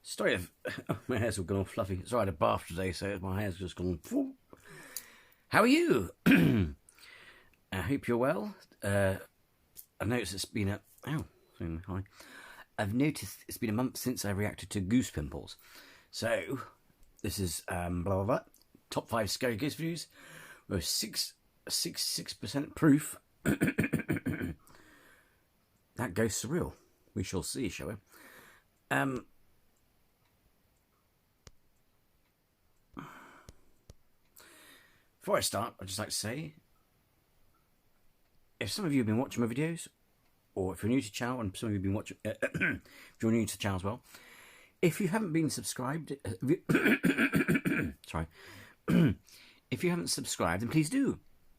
Story of my hair's all gone all fluffy. Sorry, I had a bath today, so my hair's just gone. How are you? I hope you're well. I've noticed it's been a hi. I've noticed it's been a month since I reacted to Goose Pimples. So this is blah blah blah. Top 5 scary ghost videos with 6% proof that ghosts are real. We shall see, shall we? Before I start, I'd just like to say, if some of you have been watching my videos, or if you're new to the channel, and some of you have been watching, if you're new to the channel as well, if you haven't been subscribed, sorry, if you haven't subscribed, then please do,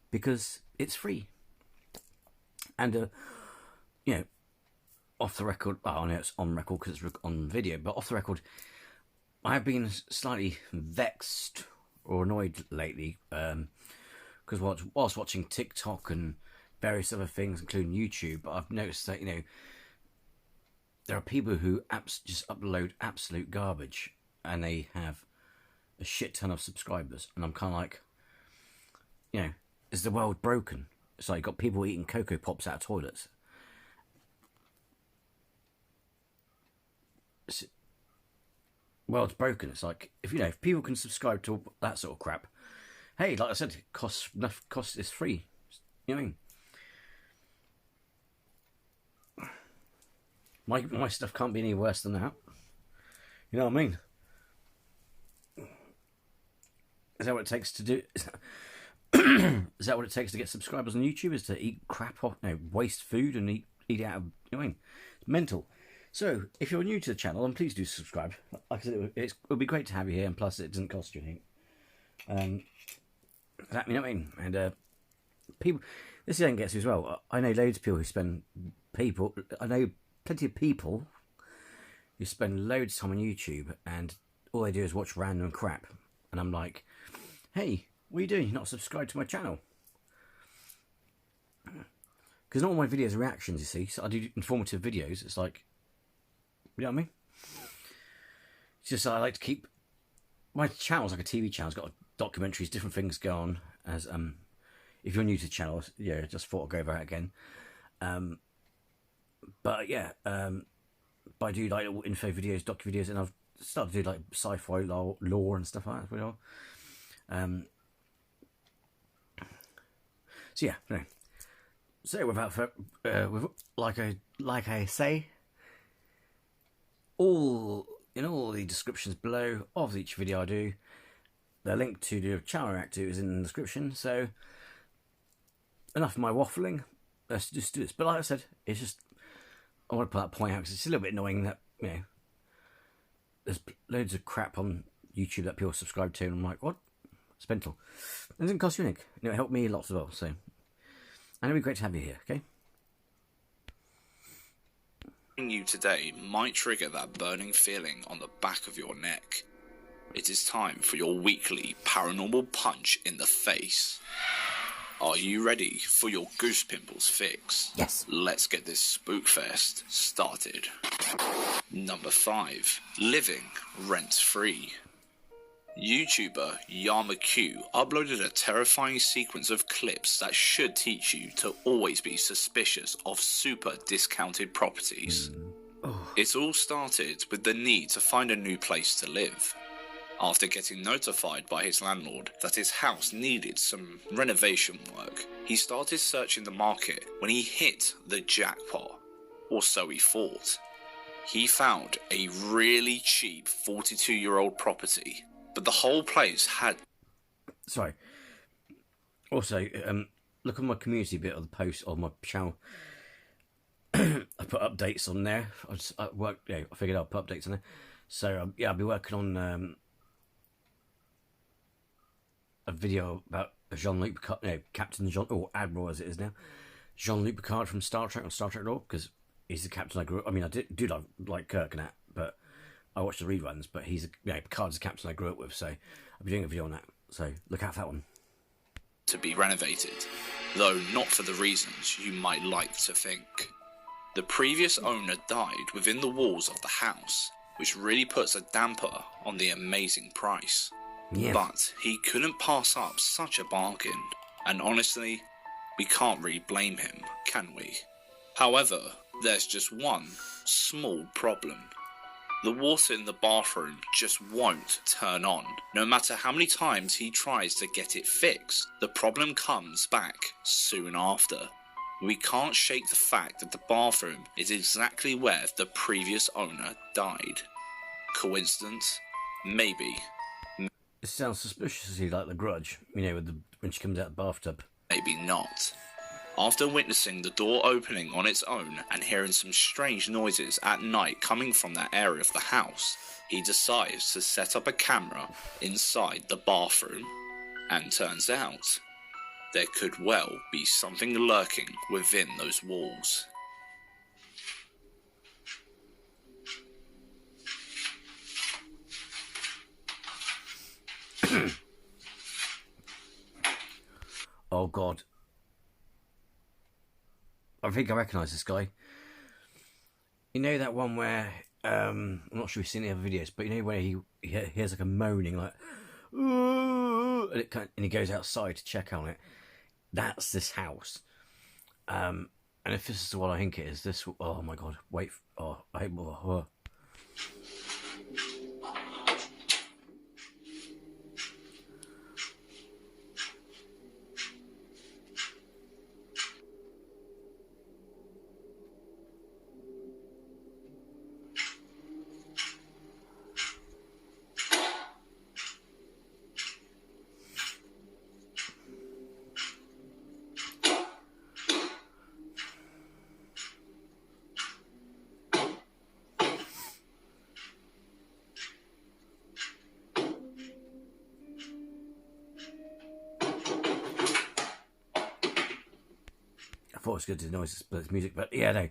because it's free. And, you know, off the record, I know it's on record because it's on video, but off the record, I've been slightly vexed or annoyed lately, because whilst watching TikTok and various other things, including YouTube, I've noticed that, you know, there are people who just upload absolute garbage, and they have a shit ton of subscribers, and I'm kind of like, you know, is the world broken? It's like you've got people eating Cocoa Pops out of toilets. World's broken. It's like, if you know, if people can subscribe to that sort of crap, hey, like I said, it costs enough. It's free. You know what I mean? My stuff can't be any worse than that. You know what I mean? Is that what it takes to do? Is that what it takes to get subscribers on YouTube? Is to eat crap off, waste food and eat it out of? You know what I mean? It's mental. So, if you're new to the channel, then please do subscribe. Like I said, it would be great to have you here, and plus it doesn't cost you anything. That, you know what I mean? And people, this thing gets as well. I know loads of people who I know plenty of people who spend loads of time on YouTube, and all they do is watch random crap. And I'm like, hey, what are you doing? You're not subscribed to my channel. Because not all my videos are reactions, you see. So I do informative videos. It's like, you know what I mean? It's just I like to keep my channel's like a TV channel. It's got documentaries, different things go on. As if you're new to the channel, yeah, just thought I'd go over it again. But yeah, but I do like little info videos, docu videos, and I've started to do like sci-fi lore and stuff like that as well. So yeah, anyway. So without like I say. In all the descriptions below of each video I do, the link to the channel I react to is in the description. So enough of my waffling. Let's just do this. But like I said, it's just I want to put that point out because it's a little bit annoying that, you know, there's loads of crap on YouTube that people subscribe to, and I'm like, what? It's mental. It doesn't cost you anything. You know, it helped me lots as well. So, and it'd be great to have you here. Okay. You today might trigger that burning feeling on the back of your neck. It is time for your weekly paranormal punch in the face. Are you ready for your Goose Pimples fix? Yes. Let's get this spookfest started. Number 5. Living rent-free. YouTuber Yama Q uploaded a terrifying sequence of clips that should teach you to always be suspicious of super discounted properties. It all started with the need to find a new place to live. After getting notified by his landlord that his house needed some renovation work, he started searching the market when he hit the jackpot, or so he thought. He found a really cheap 42-year-old property, but the whole place had... Sorry. Also, look at my community bit of the post on my channel. I put updates on there. I figured I'll put updates on there. So, yeah, I'll be working on a video about Jean-Luc Picard, Captain Jean, or Admiral as it is now. Jean-Luc Picard from Star Trek on Star Trek Lore, because he's the captain I grew up... I mean, I do like Kirk and that, but... I watched the reruns, but Picard's the captain I grew up with, so I'll be doing a video on that. So look out for that one. To be renovated, though not for the reasons you might like to think. The previous owner died within the walls of the house, which really puts a damper on the amazing price. Yeah. But he couldn't pass up such a bargain, and honestly, we can't really blame him, can we? However, there's just one small problem. The water in the bathroom just won't turn on. No matter how many times he tries to get it fixed, the problem comes back soon after. We can't shake the fact that the bathroom is exactly where the previous owner died. Coincidence? Maybe. It sounds suspiciously like The Grudge, you know, when she comes out of the bathtub. Maybe not. After witnessing the door opening on its own and hearing some strange noises at night coming from that area of the house, he decides to set up a camera inside the bathroom. And turns out, there could well be something lurking within those walls. Oh God. I think I recognise this guy. You know that one where, I'm not sure if you've seen the other videos, but you know where he hears like a moaning, like, ooh, and he goes outside to check on it. That's this house. And if this is what I think it is, this, oh my God, wait, I hate more. I thought it was good to noise, but it's music. But yeah, no,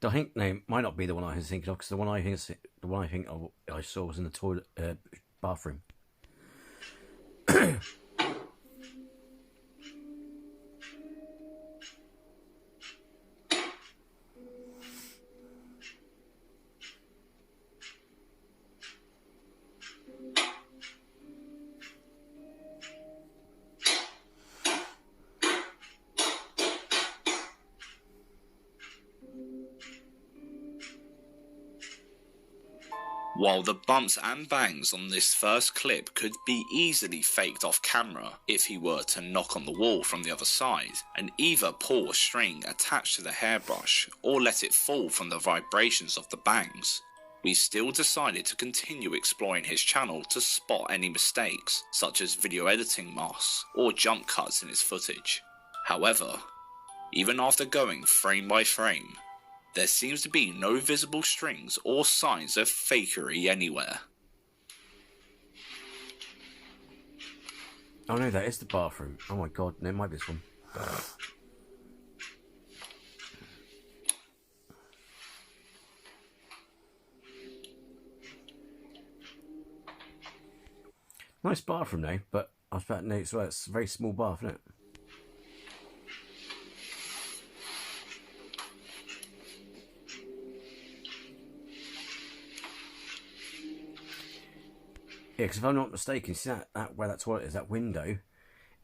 I think might not be the one I was thinking of, because the one I think I saw was in the toilet bathroom. While the bumps and bangs on this first clip could be easily faked off camera if he were to knock on the wall from the other side and either pull a string attached to the hairbrush or let it fall from the vibrations of the bangs, we still decided to continue exploring his channel to spot any mistakes, such as video editing masks or jump cuts in his footage. However, even after going frame by frame, there seems to be no visible strings or signs of fakery anywhere. Oh no, that is the bathroom. Oh my God, no, it might be this one. Nice bathroom though, but I was about to note, it's a very small bath, isn't it? Yeah, because if I'm not mistaken, see that where that toilet is, that window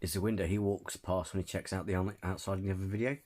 is the window he walks past when he checks out the outside in the other video.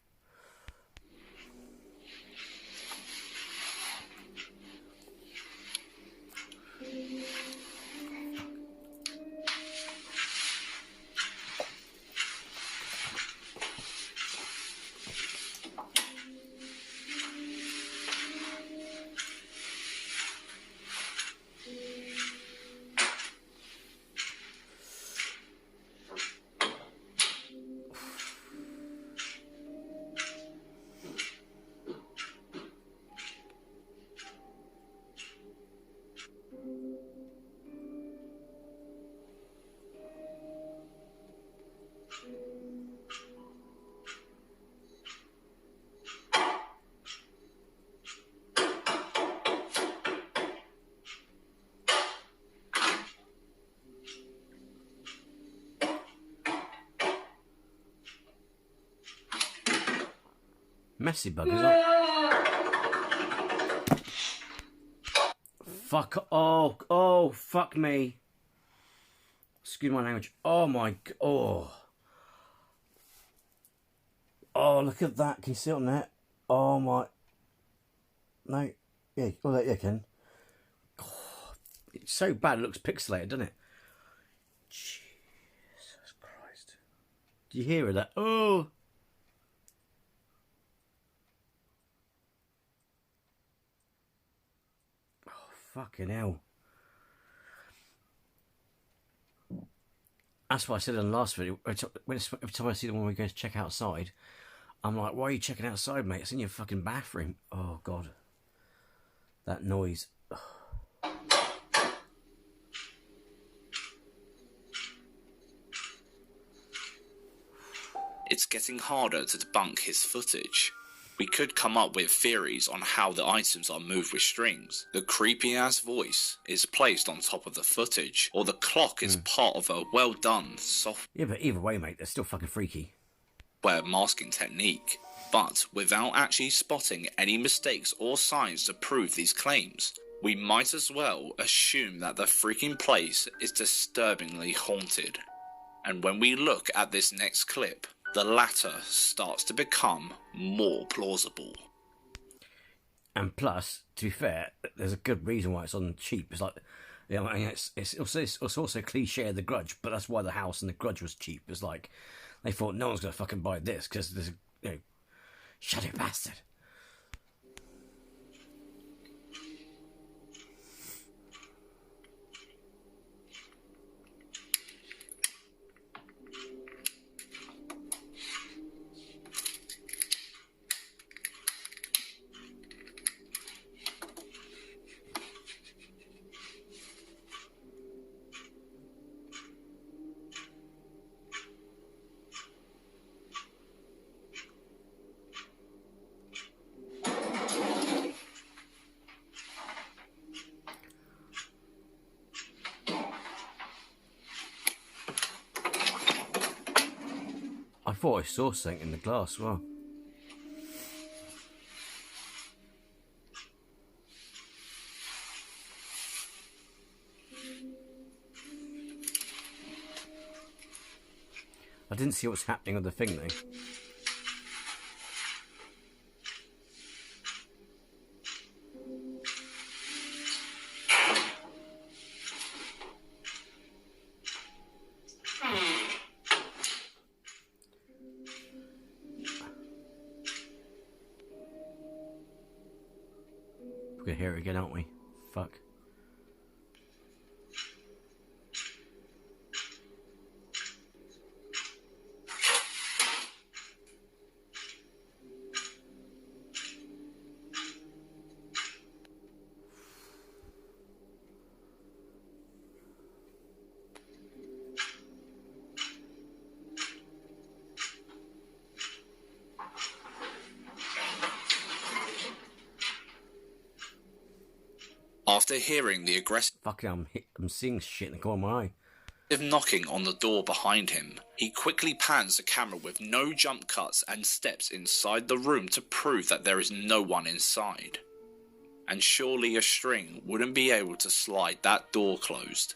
Messy buggers, aren't fuck. Oh, fuck me. Excuse my language. Oh, my... Oh. Oh, look at that. Can you see it on that? Oh, my... No. Yeah, oh, yeah, Ken. Oh, it's so bad it looks pixelated, doesn't it? Jesus Christ. Do you hear that? Oh! Fucking hell. That's what I said in the last video. Every time I see the one where we go to check outside, I'm like, why are you checking outside, mate? It's in your fucking bathroom. Oh, God. That noise. It's getting harder to debunk his footage. We could come up with theories on how the items are moved with strings, the creepy-ass voice is placed on top of the footage, or the clock is part of a well-done software Yeah, but either way, mate, they're still fucking freaky. masking technique. But without actually spotting any mistakes or signs to prove these claims, we might as well assume that the freaking place is disturbingly haunted. And when we look at this next clip, the latter starts to become more plausible. And plus, to be fair, there's a good reason why it's on cheap. It's like, yeah, I mean, it's also cliche, The Grudge, but that's why The House and The Grudge was cheap. It's like, they thought no one's going to fucking buy this because there's a, shadow bastard. I thought I saw something in the glass. Well, I didn't see what's happening with the thing though. We're gonna hear it again, aren't we? Fuck. After hearing the aggressive Fucking, I'm seeing shit in the corner of my eye. knocking on the door behind him, he quickly pans the camera with no jump cuts and steps inside the room to prove that there is no one inside. And surely a string wouldn't be able to slide that door closed.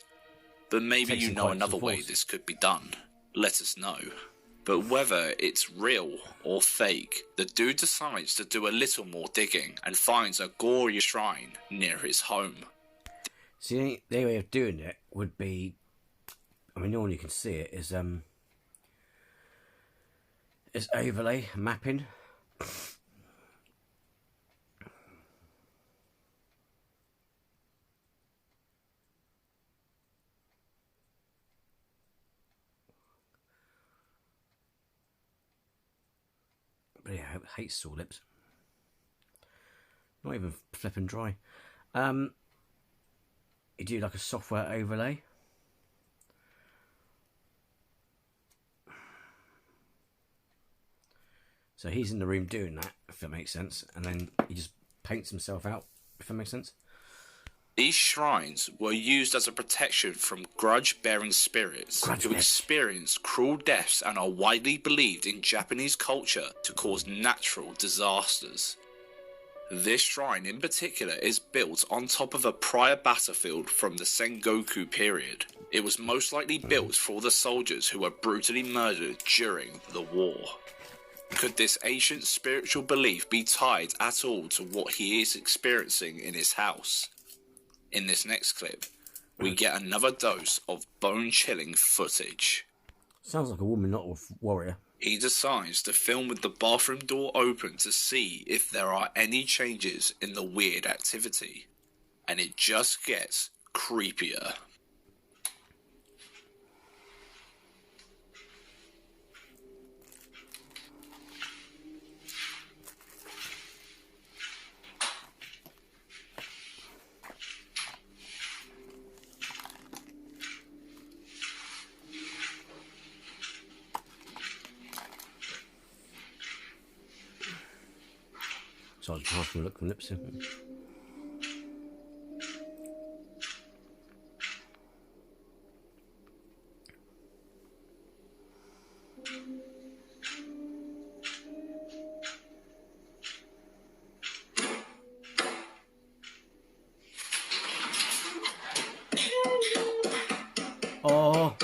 But maybe you know another way this could be done. Let us know. But whether it's real or fake, the dude decides to do a little more digging and finds a gory shrine near his home. See, the only way of doing it would be, I mean, normally you can see it, is overlay, mapping. But yeah, I hate saw lips. Not even flipping dry. You do like a software overlay. So he's in the room doing that, if that makes sense, and then he just paints himself out, if that makes sense. These shrines were used as a protection from grudge-bearing spirits who experience cruel deaths and are widely believed in Japanese culture to cause natural disasters. This shrine in particular is built on top of a prior battlefield from the Sengoku period. It was most likely built for the soldiers who were brutally murdered during the war. Could this ancient spiritual belief be tied at all to what he is experiencing in his house? In this next clip, we get another dose of bone-chilling footage. Sounds like a woman, not a warrior. He decides to film with the bathroom door open to see if there are any changes in the weird activity. And it just gets creepier. So I was passing a look from lips in. Oh.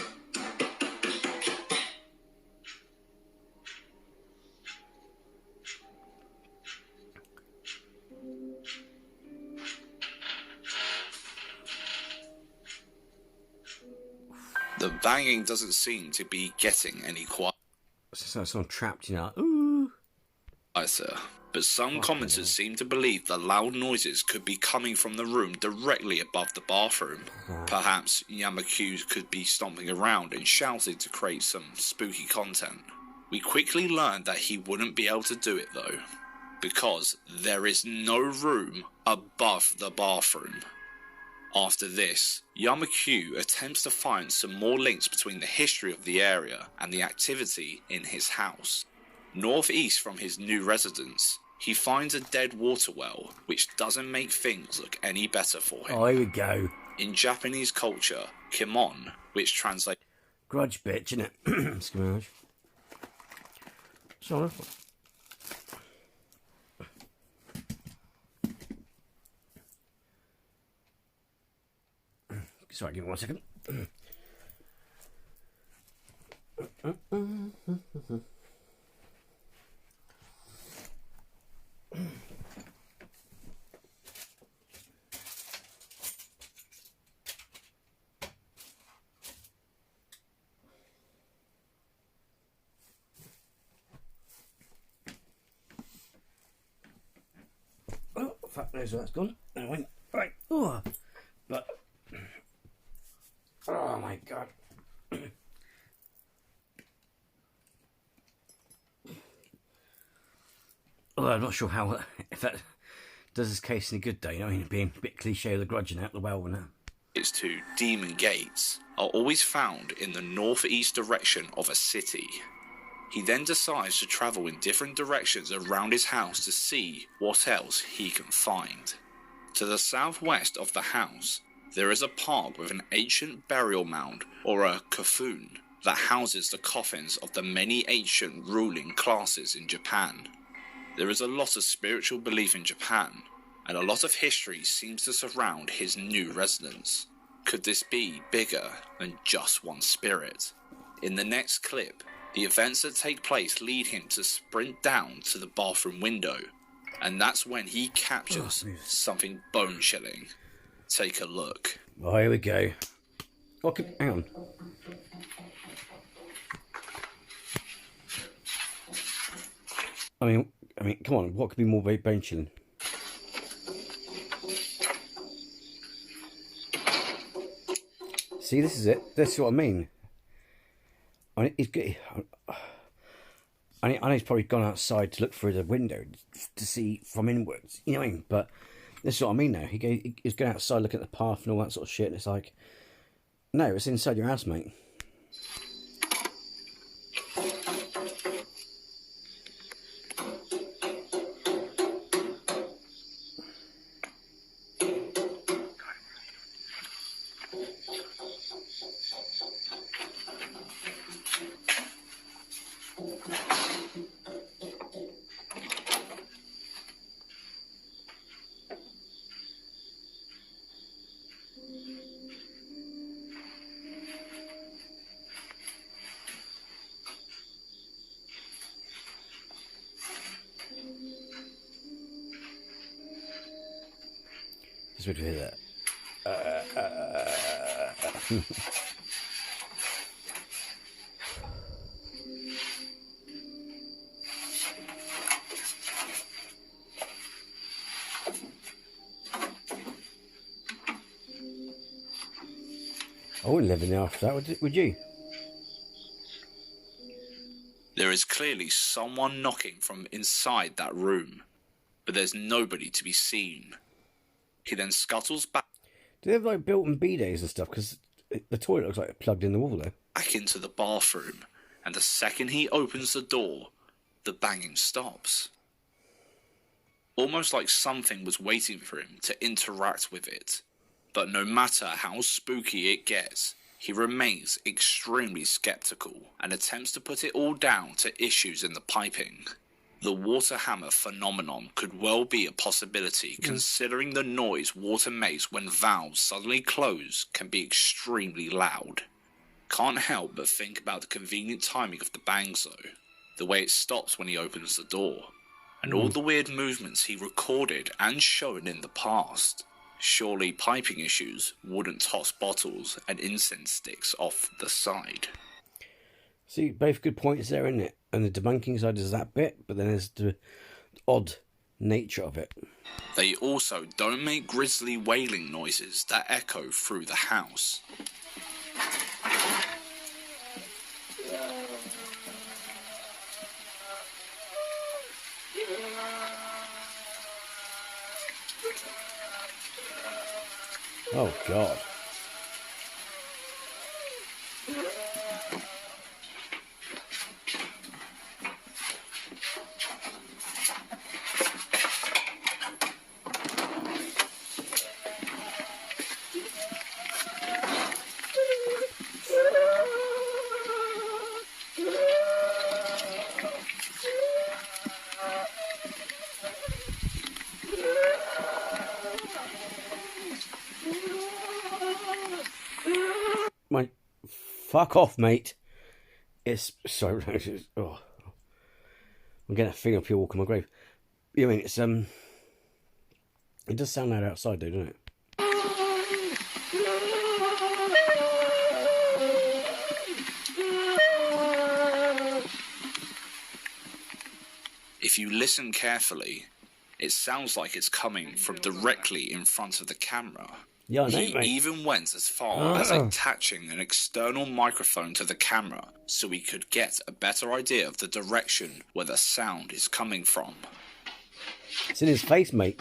The banging doesn't seem to be getting any quieter. So someone trapped, you know. Ooh. But some commenters seem to believe the loud noises could be coming from the room directly above the bathroom. Perhaps Yamakyu could be stomping around and shouting to create some spooky content. We quickly learned that he wouldn't be able to do it though, because there is no room above the bathroom. After this, Yamakyu attempts to find some more links between the history of the area and the activity in his house. Northeast from his new residence, he finds a dead water well, which doesn't make things look any better for him. Oh, here we go. In Japanese culture, kimon, which translates... Grudge bitch, innit? Excuse me. Sorry. Sorry, give me 1 second. Oh, fuck knows where that's gone. And I went, right, oh, but... Oh my god. Although I'm not sure how, if that does this case any good, though, you know, I mean, being a bit cliche of the grudging out the well now. Its two demon gates are always found in the northeast direction of a city. He then decides to travel in different directions around his house to see what else he can find. To the southwest of the house, there is a park with an ancient burial mound, or a coffin, that houses the coffins of the many ancient ruling classes in Japan. There is a lot of spiritual belief in Japan, and a lot of history seems to surround his new residence. Could this be bigger than just one spirit? In the next clip, the events that take place lead him to sprint down to the bathroom window, and that's when he captures something bone-chilling. Take a look. Oh, here we go. Okay, hang on. I mean, come on. What could be more bone chilling? See, this is it. That's what I mean. I mean, I know he's probably gone outside to look through the window to see from inwards. You know what I mean? But this is what I mean now. He's going outside looking at the path and all that sort of shit. And it's like, no, it's inside your house, mate. Just wait to hear that. I wouldn't live in there after that, would you? There is clearly someone knocking from inside that room, but there's nobody to be seen. He then scuttles back. Do they have like built-in bidets and stuff? Because the toilet looks like it's plugged in the wall there. Back into the bathroom, and the second he opens the door, the banging stops. Almost like something was waiting for him to interact with it. But no matter how spooky it gets, he remains extremely skeptical and attempts to put it all down to issues in the piping. The water hammer phenomenon could well be a possibility, considering the noise water makes when valves suddenly close can be extremely loud. Can't help but think about the convenient timing of the bangs though, the way it stops when he opens the door, and all the weird movements he recorded and shown in the past. Surely piping issues wouldn't toss bottles and incense sticks off the side. See, both good points there, isn't it? And the debunking side is that bit, but then there's the odd nature of it. They also don't make grisly wailing noises that echo through the house. Oh, God. Fuck off, mate. It's sorry. Oh, I'm getting a thing up here walking my grave. You know, I mean, it's it does sound loud outside, though, doesn't it? If you listen carefully, it sounds like it's coming from directly in front of the camera. Yeah, I know, he mate. even went as far as attaching an external microphone to the camera so he could get a better idea of the direction where the sound is coming from. It's in his face, mate.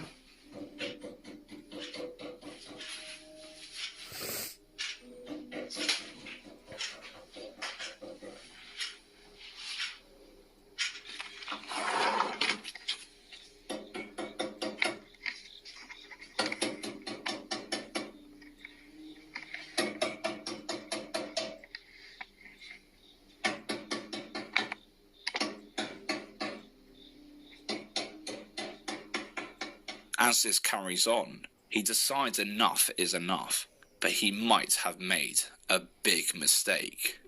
As this carries on, he decides enough is enough, but he might have made a big mistake.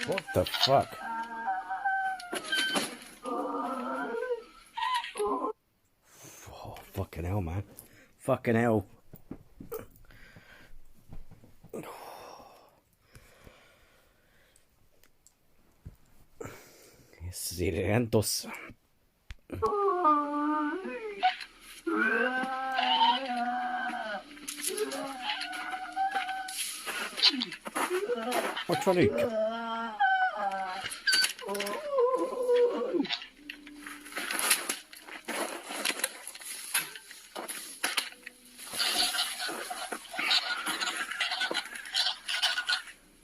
What the fuck? Oh, fucking hell, man. Fucking hell. Sirenitos. What's wrong?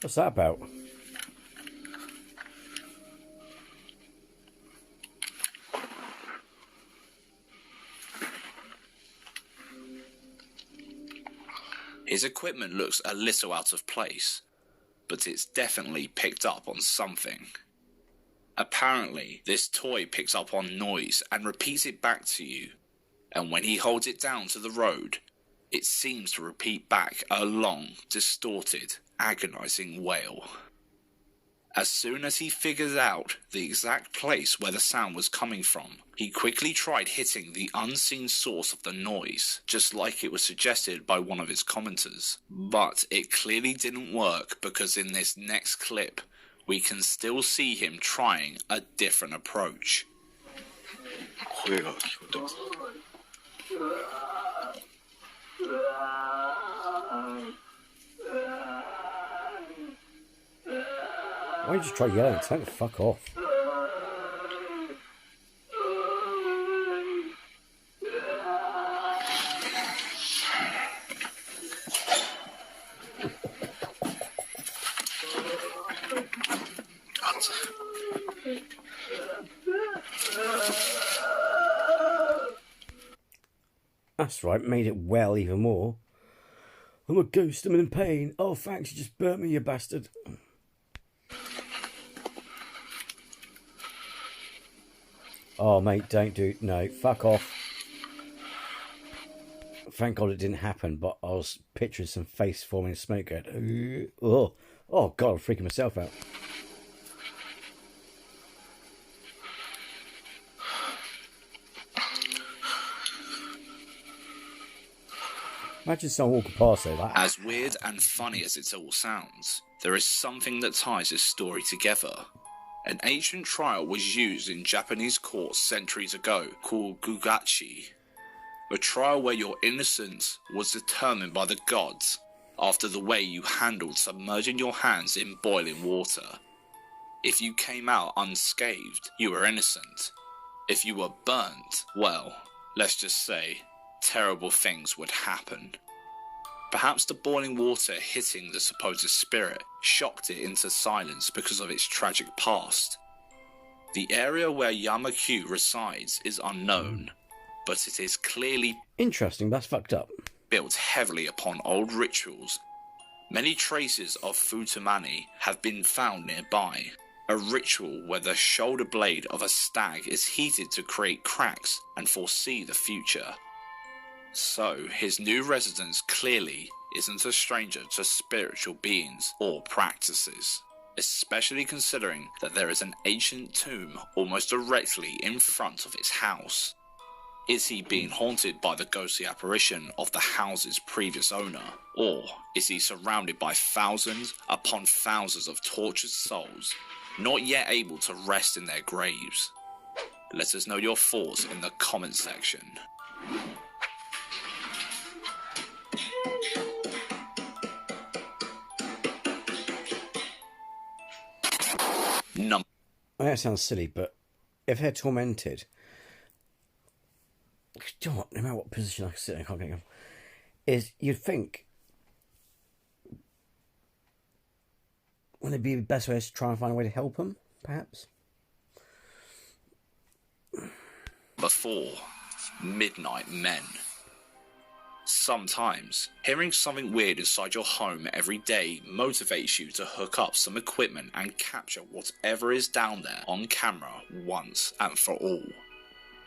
What's that about? His equipment looks a little out of place, but it's definitely picked up on something. Apparently, this toy picks up on noise and repeats it back to you, and when he holds it down to the road, It seems to repeat back a long, distorted, agonizing wail. As soon as he figured out the exact place where the sound was coming from, he quickly tried hitting the unseen source of the noise, just like it was suggested by one of his commenters. But it clearly didn't work, because in this next clip, we can still see him trying a different approach. Why don't you just try yelling? Tell him to fuck off. That's right, made it well even more. I'm a ghost, I'm in pain. Oh, thanks, you just burnt me, you bastard. Oh, mate, don't do... No, fuck off. Thank God it didn't happen, but I was picturing some face forming smoke going... Oh, God, I'm freaking myself out. Imagine someone walking past there like... As weird and funny as it all sounds, there is something that ties this story together. An ancient trial was used in Japanese courts centuries ago called gugachi, a trial where your innocence was determined by the gods after the way you handled submerging your hands in boiling water. If you came out unscathed, you were innocent. If you were burnt, well, let's just say, terrible things would happen. Perhaps the boiling water hitting the supposed spirit shocked it into silence because of its tragic past. The area where Yamakyu resides is unknown, but it is clearly interesting, that's fucked up. Built heavily upon old rituals. Many traces of futamani have been found nearby, a ritual where the shoulder blade of a stag is heated to create cracks and foresee the future. So, his new residence clearly isn't a stranger to spiritual beings or practices, especially considering that there is an ancient tomb almost directly in front of its house. Is he being haunted by the ghostly apparition of the house's previous owner, or is he surrounded by thousands upon thousands of tortured souls, not yet able to rest in their graves? Let us know your thoughts in the comment section. I know it sounds silly, but if they're tormented, you know what, no matter what position I sit in, I can't get them, is you'd think, wouldn't it be the best way to try and find a way to help them, perhaps? Before, midnight men. Sometimes, hearing something weird inside your home every day motivates you to hook up some equipment and capture whatever is down there on camera once and for all.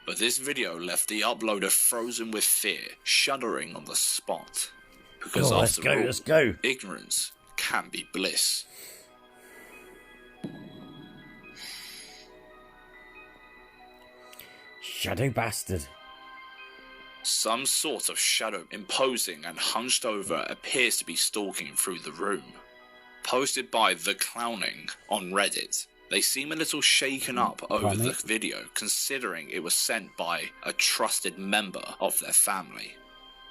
But this video left the uploader frozen with fear, shuddering on the spot. Because let's go. Ignorance can be bliss. Shadow bastard. Some sort of shadow imposing and hunched over appears to be stalking through the room. Posted by The Clowning on Reddit, they seem a little shaken up over the video, considering it was sent by a trusted member of their family.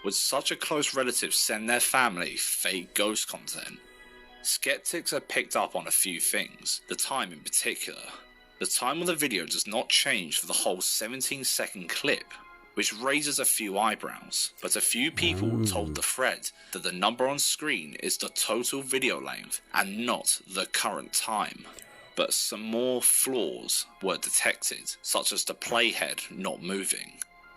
Would such a close relative send their family fake ghost content? Skeptics have picked up on a few things, the time in particular. The time of the video does not change for the whole 17-second clip, which raises a few eyebrows, but a few people told the thread that the number on screen is the total video length and not the current time. But some more flaws were detected, such as the playhead not moving.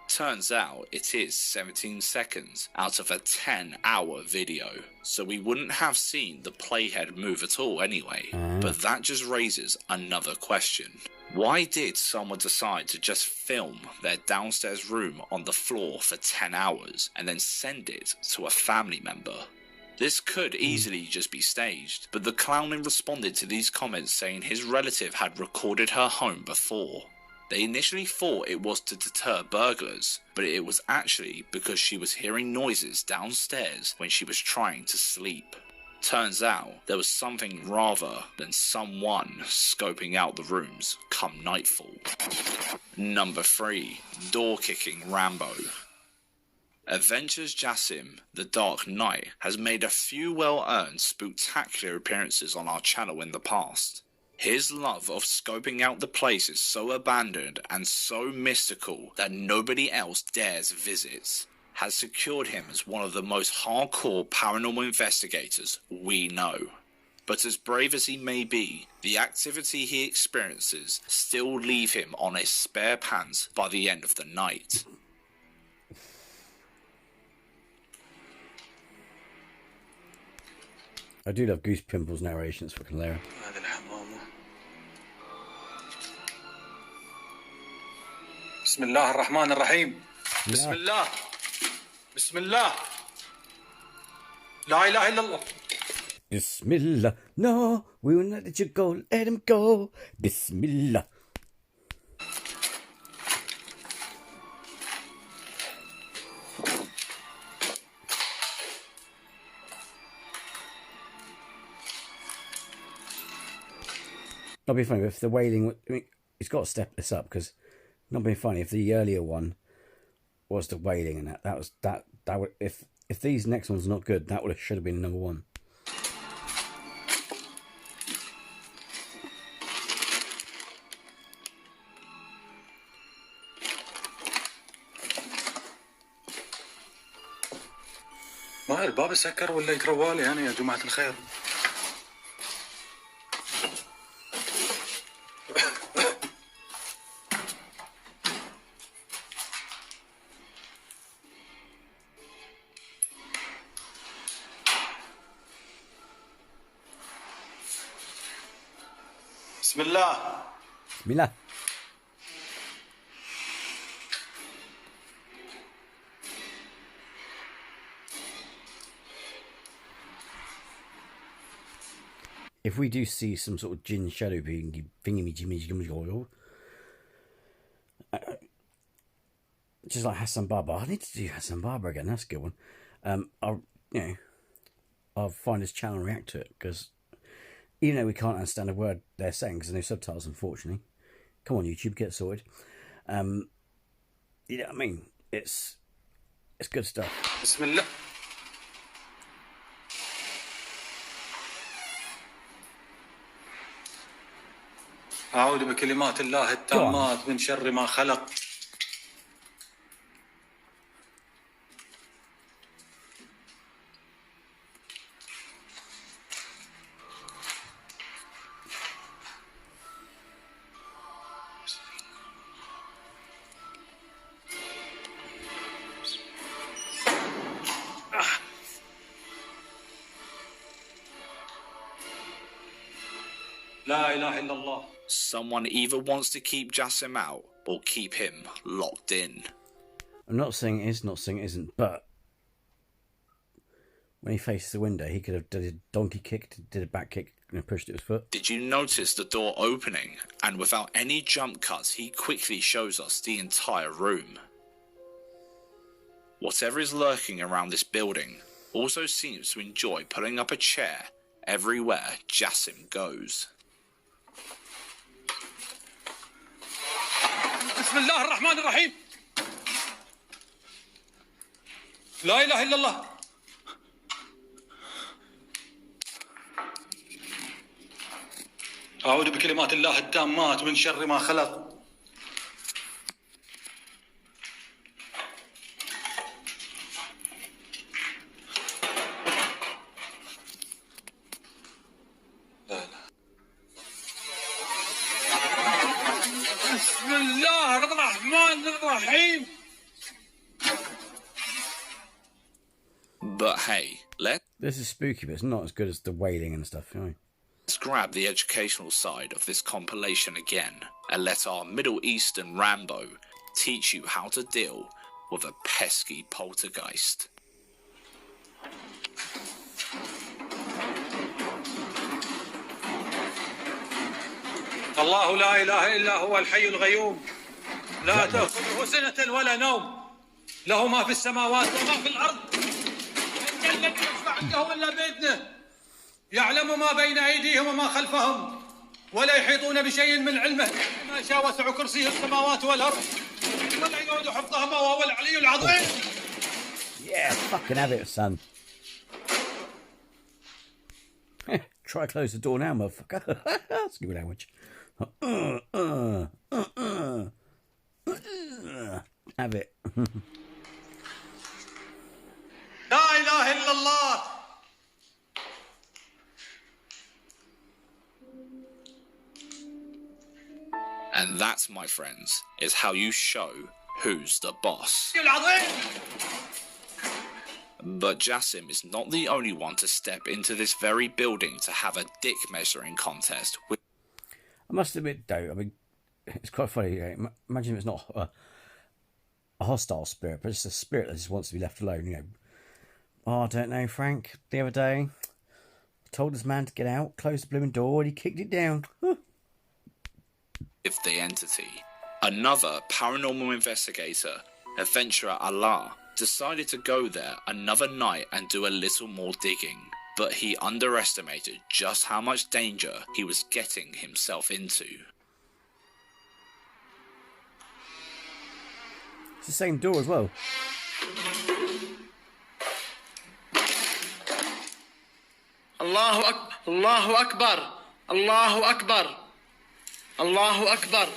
Turns out it is 17 seconds out of a 10-hour video, so we wouldn't have seen the playhead move at all anyway. But that just raises another question. Why did someone decide to just film their downstairs room on the floor for 10 hours and then send it to a family member? This could easily just be staged, but the clown responded to these comments saying his relative had recorded her home before. They initially thought it was to deter burglars, but it was actually because she was hearing noises downstairs when she was trying to sleep. Turns out there was something rather than someone scoping out the rooms come nightfall. Number 3. Door-kicking Rambo. Adventures Jassim, the Dark Knight, has made a few well-earned spectacular appearances on our channel in the past. His love of scoping out the place is so abandoned and so mystical that nobody else dares visit, has secured him as one of the most hardcore paranormal investigators we know. But as brave as he may be, the activity he experiences still leave him on his spare pants by the end of the night. I do love Goose Pimples narrations for hilarious. بسم الله الرحمن الرحيم. بسم الله. بسم الله. لا إله إلا الله. Bismillah. No, we will not let you go. Let him go. Bismillah. Not be funny if the wailing. I mean, he's got to step this up because not being funny if the earlier one was the wailing and that was that would if these next ones are not good, that should have been number 1. ما الباب سكر ولا يتروالي أنا يا جماعة الخير. بسم الله. بسم الله. If we do see some sort of jinn shadow being thingy, just like Hassan Baba, I need to do Hassan Baba again. That's a good one. I'll find his channel and react to it because even though we can't understand a word they're saying because there's no subtitles, unfortunately. Come on, YouTube, get sorted. You know what I mean? It's good stuff. Bismillah. أعوذ بكلمات الله التامات من شر ما خلق. لا إله إلا الله. Someone either wants to keep Jassim out or keep him locked in. I'm not saying it is, not saying it isn't, but when he faces the window, he could have did a donkey kick, did a back kick, and pushed it with his foot. Did you notice the door opening? And without any jump cuts, he quickly shows us the entire room. Whatever is lurking around this building also seems to enjoy putting up a chair everywhere Jassim goes. بسم الله الرحمن الرحيم. لا إله إلا الله. أعوذ بكلمات الله التامات من شر ما خلق. بسم الله الرحمن الرحيم. But hey, This is spooky, but it's not as good as the wailing and stuff, you know. Let's grab the educational side of this compilation again and let our Middle Eastern Rambo teach you how to deal with a pesky poltergeist. الله لا إله إلا هو الحي الغيوم لا تأخذه سنة ولا نوم له ما في السماوات وما في الأرض من الذي يشفع عنده إلا بإذنه يعلم ما بين أيديهم وما خلفهم ولا يحيطون بشيء من علمه ما شاء وسع كرسيه السماوات والأرض ولا يؤود حفظهما وهو العلي العظيم. Yeah, fucking have it, son. Try close the door now, motherfucker. Excuse me language. Have it. لا إله إلا الله. And that, my friends, is how you show who's the boss. But Jassim is not the only one to step into this very building to have a dick measuring contest. I must admit, though, I mean, it's quite funny. Imagine if it's not a hostile spirit, but it's a spirit that just wants to be left alone. You know, oh, I don't know, Frank. The other day, I told this man to get out, close the blooming door, and he kicked it down. If the entity, another paranormal investigator, adventurer Allah, decided to go there another night and do a little more digging, but he underestimated just how much danger he was getting himself into. It's the same door as well. Allahu Akbar, Allahu Akbar, Allahu Akbar.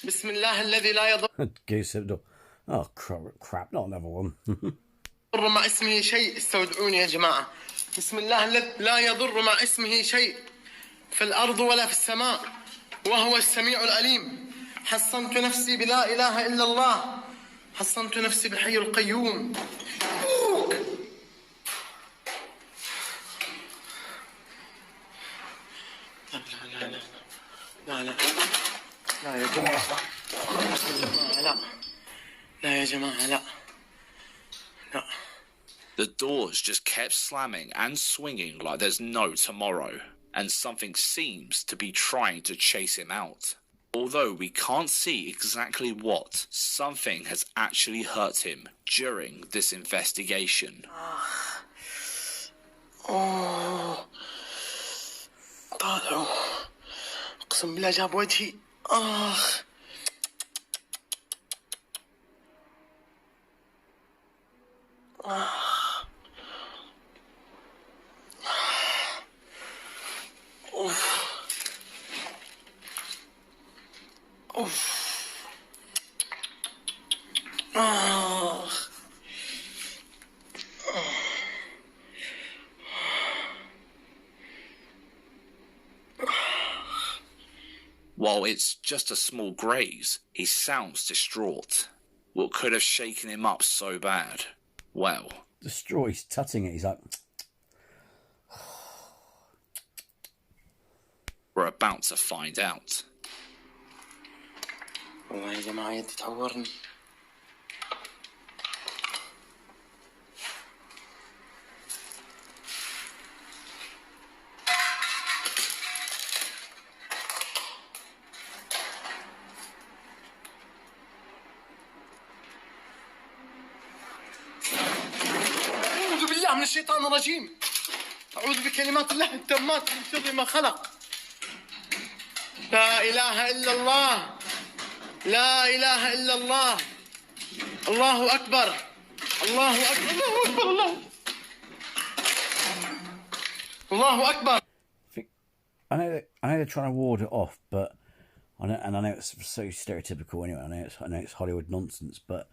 Bismillah alladhi la yadur. Goose door. Oh crap! Not another one. مع اسمه شيء استودعوني يا جماعة. بسم الله الذي لا يضر مع اسمه شيء في الأرض ولا في السماء وهو السميع العليم. حصنت نفسي بلا إله إلا الله. حصنت نفسي بالحي القيوم. لا يا جماعة لا يا جماعة لا. The doors just kept slamming and swinging like there's no tomorrow, and something seems to be trying to chase him out. Although we can't see exactly what, something has actually hurt him during this investigation. طالعوا اقسم بالله جاب وجهي. While it's just a small graze, he sounds distraught. What could have shaken him up so bad? Well, The straw, he's tutting it. He's like, we're about to find out. والله يا جماعة يدي تعورني. أعوذ بالله من الشيطان الرجيم. أعوذ بكلمات الله التامات من شر ما خلق. لا إله إلا الله. لا إله إلا الله. الله أكبر. الله أكبر. الله أكبر. الله أكبر. I know they're trying to ward it off, but I know it's so stereotypical anyway. I know it's Hollywood nonsense, but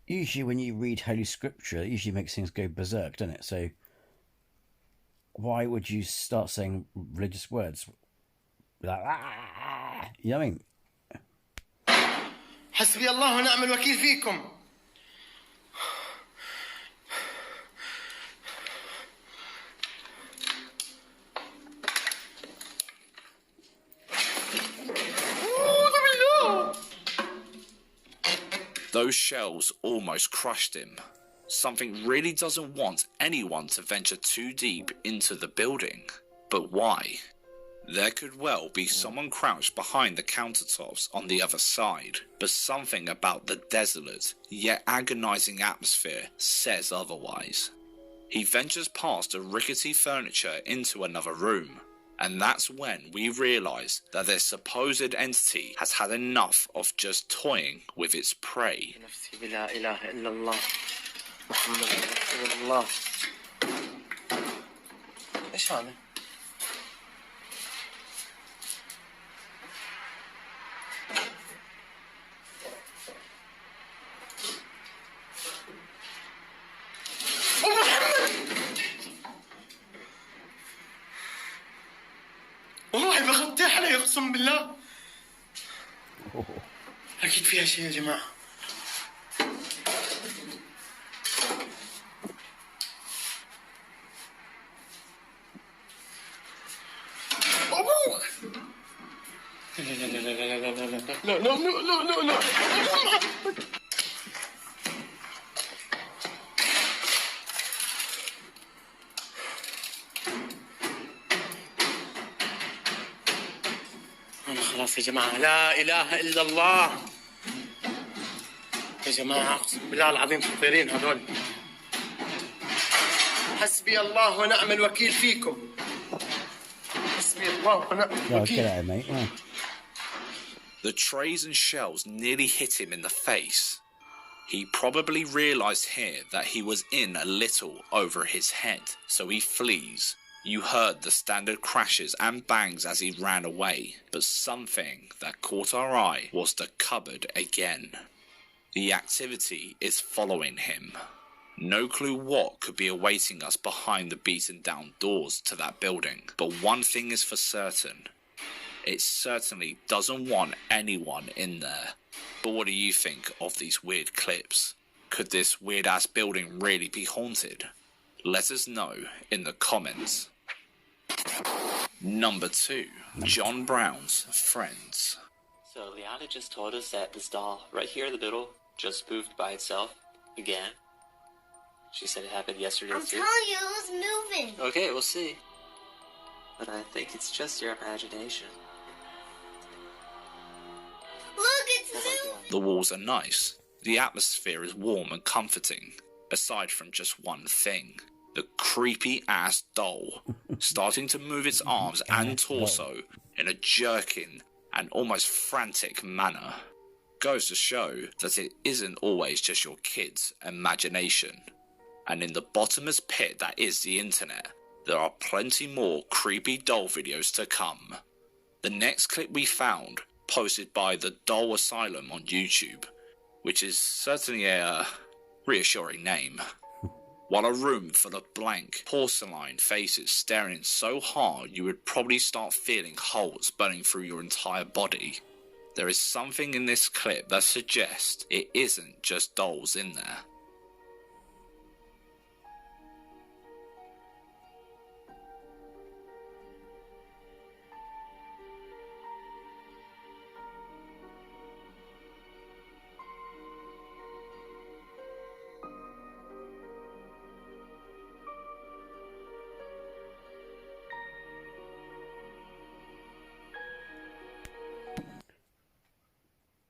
usually when you read Holy Scripture, it usually makes things go berserk, doesn't it? So why would you start saying religious words like, ah? You know what I mean? حسبي الله ونعم الوكيل فيكم. Those shells almost crushed him. Something really doesn't want anyone to venture too deep into the building. But why? There could well be someone crouched behind the countertops on the other side, but something about the desolate, yet agonizing atmosphere says otherwise. He ventures past the rickety furniture into another room, and that's when we realise that this supposed entity has had enough of just toying with its prey. والله بغطيها علي اقسم بالله. اكيد فيها شيء يا جماعه. ابوك. لا لا لا لا لا لا لا لا لا لا لا لا. خلاص يا جماعة، لا إله إلا الله. يا جماعة أقسم بالله العظيم خطيرين هذول. حسبي الله ونعم الوكيل فيكم. حسبي الله ونعم الوكيل. The trays and shells nearly hit him in the face. He probably realised here that he was in a little over his head, so he flees. You heard the standard crashes and bangs as he ran away, but something that caught our eye was the cupboard again. The activity is following him. No clue what could be awaiting us behind the beaten down doors to that building, but one thing is for certain. It certainly doesn't want anyone in there. But what do you think of these weird clips? Could this weird ass building really be haunted? Let us know in the comments. Number 2, John Brown's friends. So Liana just told us that this doll right here in the middle just moved by itself again. She said it happened yesterday too. I'm telling you, it was moving. Okay, we'll see. But I think it's just your imagination. Look, it's moving. The walls are nice. The atmosphere is warm and comforting, aside from just one thing. The creepy ass doll starting to move its arms and torso in a jerking and almost frantic manner. Goes to show that it isn't always just your kid's imagination. And in the bottomless pit that is the internet, there are plenty more creepy doll videos to come. The next clip we found, posted by the Doll Asylum on YouTube, which is certainly a reassuring name. While a room full of blank, porcelain faces staring so hard you would probably start feeling holes burning through your entire body. There is something in this clip that suggests it isn't just dolls in there.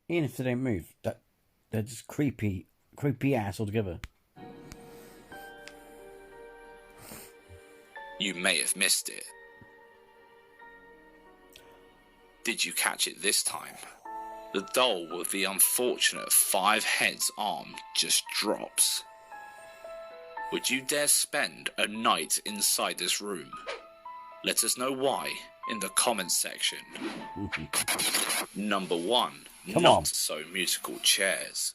Even if they don't move, they're just creepy ass altogether. You may have missed it. Did you catch it this time? The doll with the unfortunate 5 heads arm just drops. Would you dare spend a night inside this room? Let us know why in the comments section. Number 1. Not so musical chairs.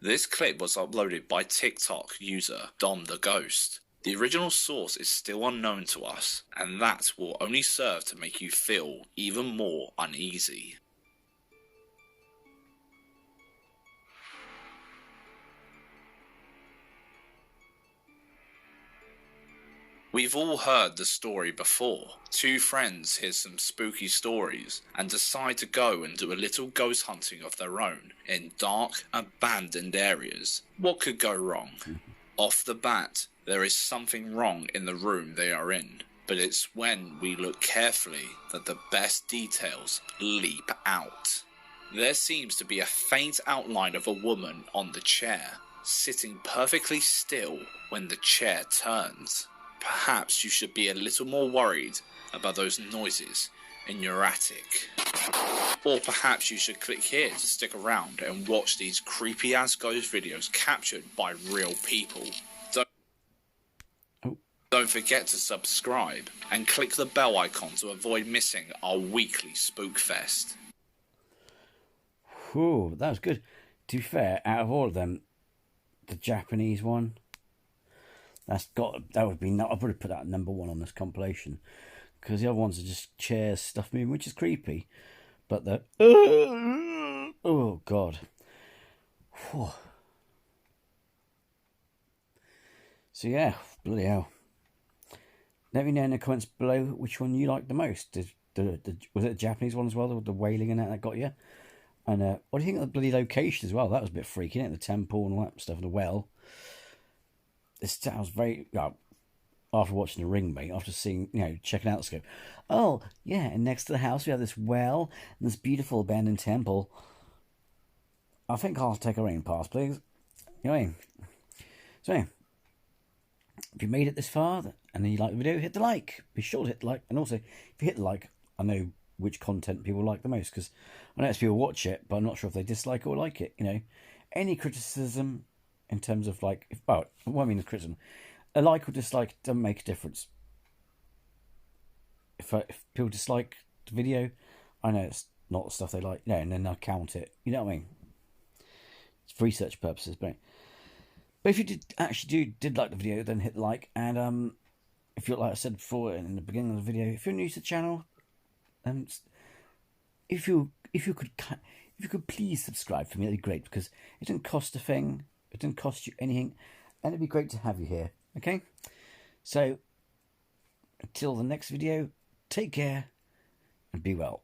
This clip was uploaded by TikTok user Dom the Ghost. The original source is still unknown to us, and that will only serve to make you feel even more uneasy. We've all heard the story before. Two friends hear some spooky stories and decide to go and do a little ghost hunting of their own in dark, abandoned areas. What could go wrong? Off the bat, there is something wrong in the room they are in, but it's when we look carefully that the best details leap out. There seems to be a faint outline of a woman on the chair, sitting perfectly still when the chair turns. Perhaps you should be a little more worried about those noises in your attic. Or perhaps you should click here to stick around and watch these creepy ass ghost videos captured by real people. Don't forget to subscribe and click the bell icon to avoid missing our weekly Spookfest. Whew, that was good. To be fair, out of all of them, the Japanese one, I would probably put that number one on this compilation, because the other ones are just chairs, stuff moving, which is creepy. But the oh god. Whew. So yeah, bloody hell. Let me know in the comments below which one you liked the most. Was it the Japanese one as well, the wailing and that got you? And what do you think of the bloody location as well? That was a bit freaky, isn't it? The temple and all that stuff, the well. I was very, after watching The Ring, mate, after seeing, checking out the scope. Oh, yeah, and next to the house we have this well and this beautiful abandoned temple. I think I'll take a rain pass, please. You know what I mean? So, anyway, if you made it this far and you like the video, hit the like. Be sure to hit the like. And also, if you hit the like, I know which content people like the most, because I know people watch it, but I'm not sure if they dislike or like it. Any criticism in terms of what I mean is criticism. A like or dislike doesn't make a difference. If people dislike the video, I know it's not the stuff they like, and then I'll count it. You know what I mean? It's for research purposes, but if you did like the video, then hit like. And if you, like I said before in the beginning of the video, if you're new to the channel, if you could please subscribe for me, that'd be great, because it didn't cost a thing, it didn't cost you anything, and it'd be great to have you here. Okay, so until the next video, take care and be well.